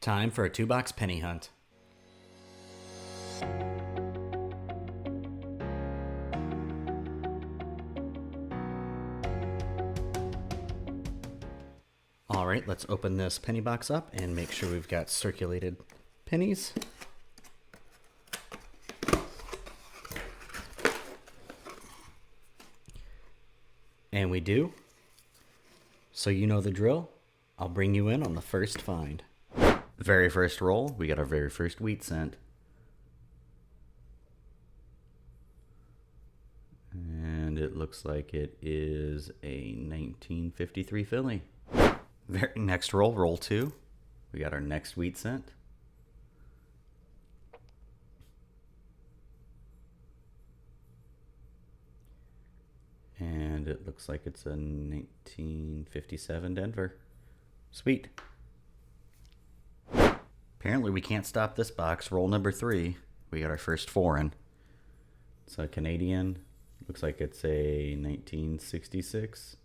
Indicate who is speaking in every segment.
Speaker 1: Time for a 2-box penny hunt. All right, let's open this penny box up and make sure we've got circulated pennies. And we do. So you know the drill. I'll bring you in on the first find. Very first roll, we got our very first wheat cent. And it looks like it is a 1953 Philly. Very next roll, roll 2. We got our next wheat cent. And it looks like it's a 1957 Denver. Sweet. Apparently we can't stop this box. Roll number 3. We got our first foreign. It's a Canadian. Looks like it's a 1966.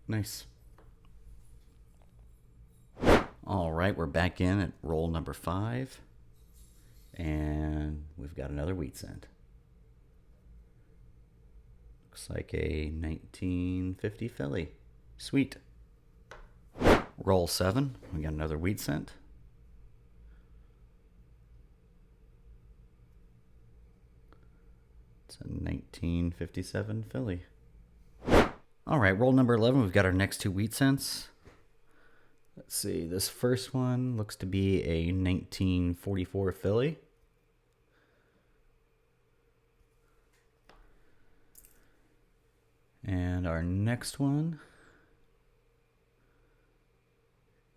Speaker 1: Nice. All right, we're back in at roll number 5. And we've got another wheat cent. Looks like a 1950 Philly. Sweet. Roll 7. We got another wheat cent. It's a 1957 Philly. All right, roll number 11. We've got our next 2 wheat cents. Let's see. This first one looks to be a 1944 Philly. And our next one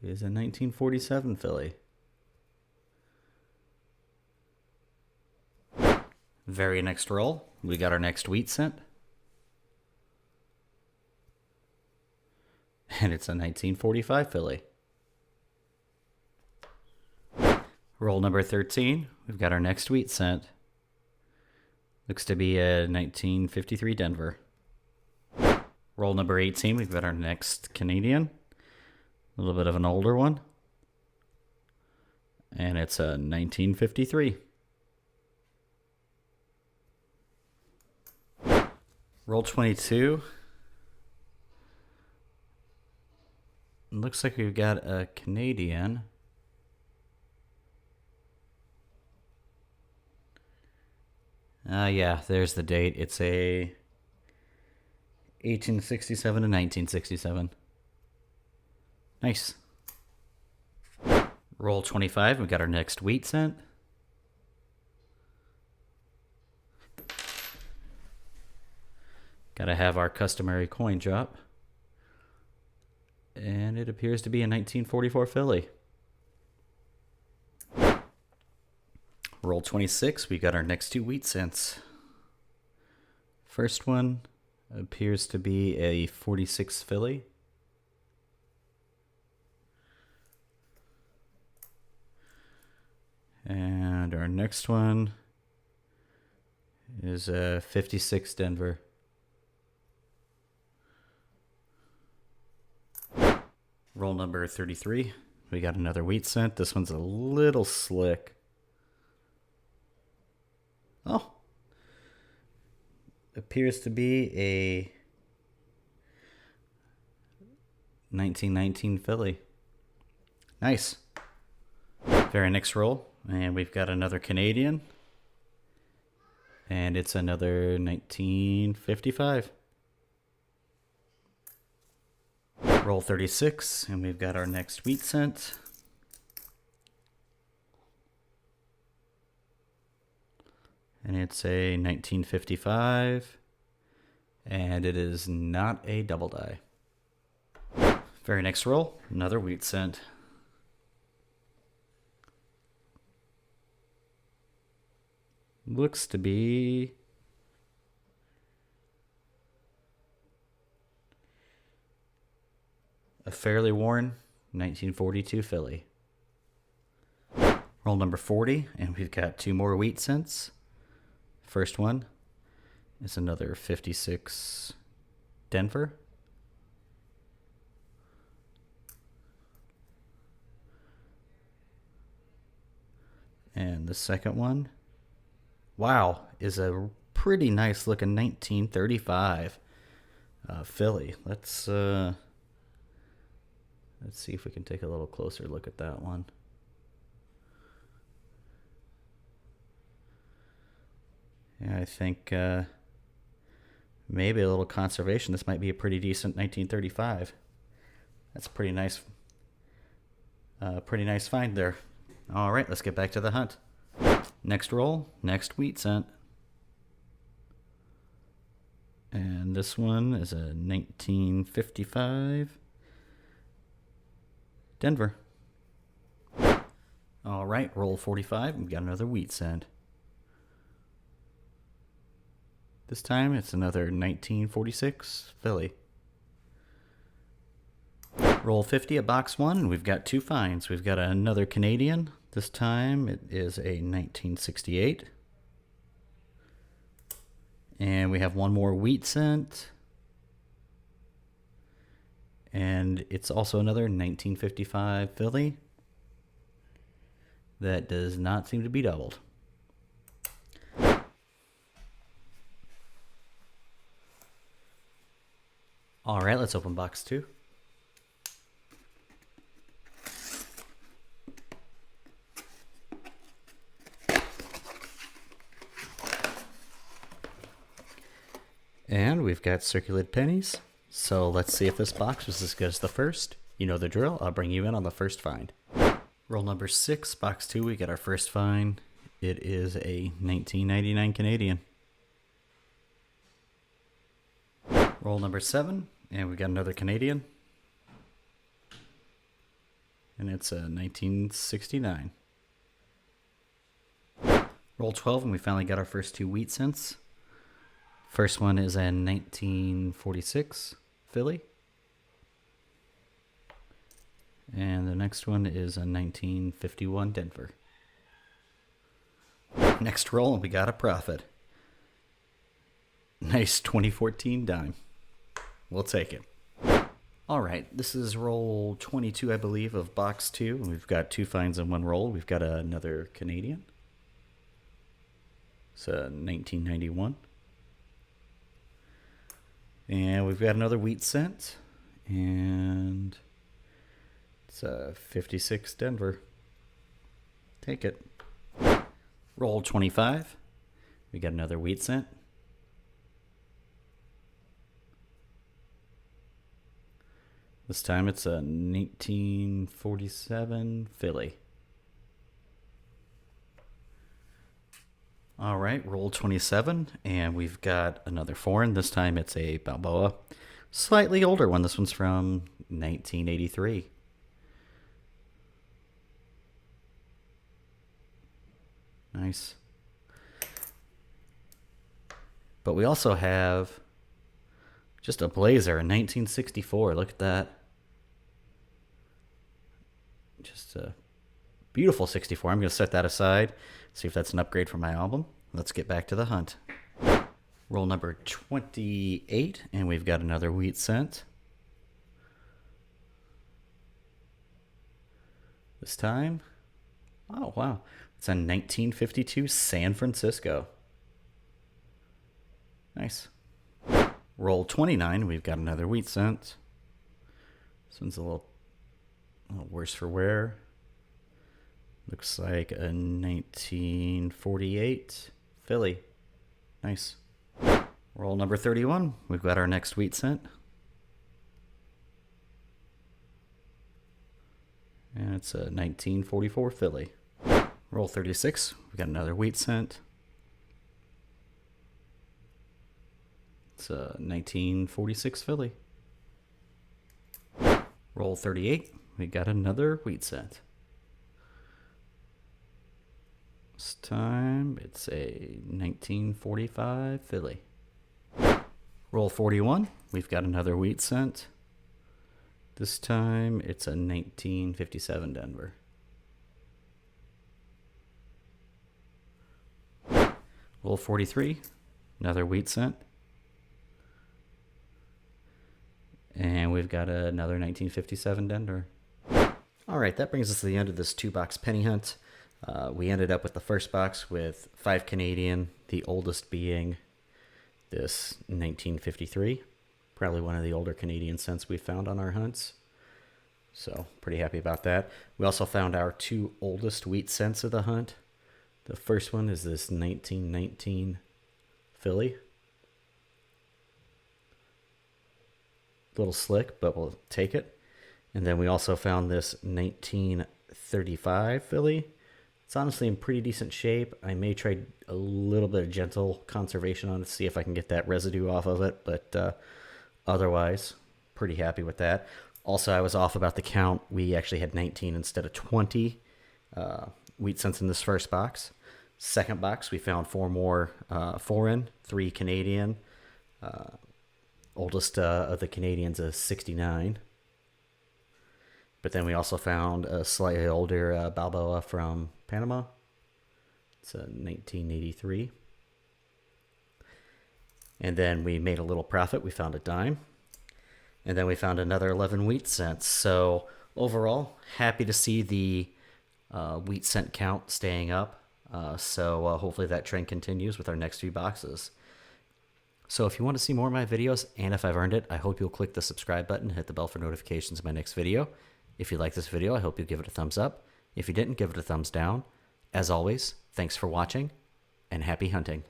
Speaker 1: is a 1947 Philly. Very next roll, we got our next wheat cent. And it's a 1945 Philly. Roll number 13, we've got our next wheat cent. Looks to be a 1953 Denver. Roll number 18, we've got our next Canadian. A little bit of an older one. And it's a 1953. Roll 22. Looks like we've got a Canadian. Yeah, there's the date. It's a 1867 to 1967. Nice. Roll 25. We've got our next wheat cent. Gotta have our customary coin drop. And it appears to be a 1944 Philly. Roll 26. We got our next 2 wheat cents. First one appears to be a 46 Philly. And our next one is a 56 Denver. Roll number 33. We got another wheat cent. This one's a little slick. Oh. Appears to be a 1919 Philly. Nice. Very next roll. And we've got another Canadian. And it's another 1955. Roll 36. And we've got our next wheat cent. And it's a 1955. And it is not a double die. Very next roll. Another wheat cent. Looks to be a fairly worn 1942 Philly. Roll number 40, and we've got 2 more wheat cents. First one is another 56 Denver. And the second one, wow, is a pretty nice looking 1935 Philly. Let's see if we can take a little closer look at that one. Yeah, I think maybe a little conservation. This might be a pretty decent 1935. That's pretty nice. Pretty nice find there. All right, let's get back to the hunt. Next roll, next wheat cent. And this one is a 1955 Denver. All right, roll 45. We've got another wheat cent. This time it's another 1946 Philly. Roll 50 at box 1, and we've got 2 finds. We've got another Canadian. This time it is a 1968. And we have one more wheat cent. And it's also another 1955 Philly. That does not seem to be doubled. All right, let's open box 2. And we've got circulated pennies. So let's see if this box was as good as the first. You know the drill. I'll bring you in on the first find. Roll number 6, box 2. We get our first find. It is a 1999 Canadian. Roll number 7, and we got another Canadian. And it's a 1969. Roll 12, and we finally got our first 2 wheat cents. First one is a 1946 Philly. And the next one is a 1951 Denver. Next roll, and we got a profit. Nice 2014 dime. We'll take it. All right, this is roll 22, I believe, of box 2. We've got 2 finds in one roll. We've got another Canadian. It's a 1991. And we've got another wheat cent. And it's a 56 Denver. Take it. Roll 25. We got another wheat cent. This time it's a 1947 Philly. All right, roll 27, and we've got another foreign. This time it's a Balboa. Slightly older one. This one's from 1983. Nice. But we also have just a blazer, a 1964. Look at that. Just a beautiful 64. I'm going to set that aside, see if that's an upgrade for my album. Let's get back to the hunt. Roll number 28, and we've got another wheat cent. This time, oh wow, it's a 1952 San Francisco. Nice. Roll 29, we've got another wheat cent. This one's a little worse for wear. Looks like a 1948 Philly. Nice. Roll number 31, we've got our next wheat cent. And it's a 1944 Philly. Roll 36, we've got another wheat cent. It's a 1946 Philly. Roll 38, we got another wheat cent. This time it's a 1945 Philly. Roll 41, we've got another wheat cent. This time it's a 1957 Denver. Roll 43, another wheat cent. And we've got another 1957 Denver. All right, that brings us to the end of this 2-box penny hunt. We ended up with the first box with 5 Canadian, the oldest being this 1953. Probably one of the older Canadian cents we found on our hunts. So pretty happy about that. We also found our 2 oldest wheat cents of the hunt. The first one is this 1919 Philly. A little slick, but we'll take it. And then we also found this 1935 Philly. It's honestly in pretty decent shape. I may try a little bit of gentle conservation on it to see if I can get that residue off of it, but otherwise, pretty happy with that. Also, I was off about the count. We actually had 19 instead of 20 wheat cents in this first box. Second box, we found 4 more foreign, 3 Canadian. Oldest of the Canadians is 69. But then we also found a slightly older Balboa from Panama. It's a 1983. And then we made a little profit. We found a dime. And then we found another 11 wheat cents. So overall, happy to see the wheat cent count staying up. So hopefully that trend continues with our next few boxes. So if you want to see more of my videos, and if I've earned it, I hope you'll click the subscribe button and hit the bell for notifications of my next video. If you like this video, I hope you'll give it a thumbs up. If you didn't, give it a thumbs down. As always, thanks for watching, and happy hunting.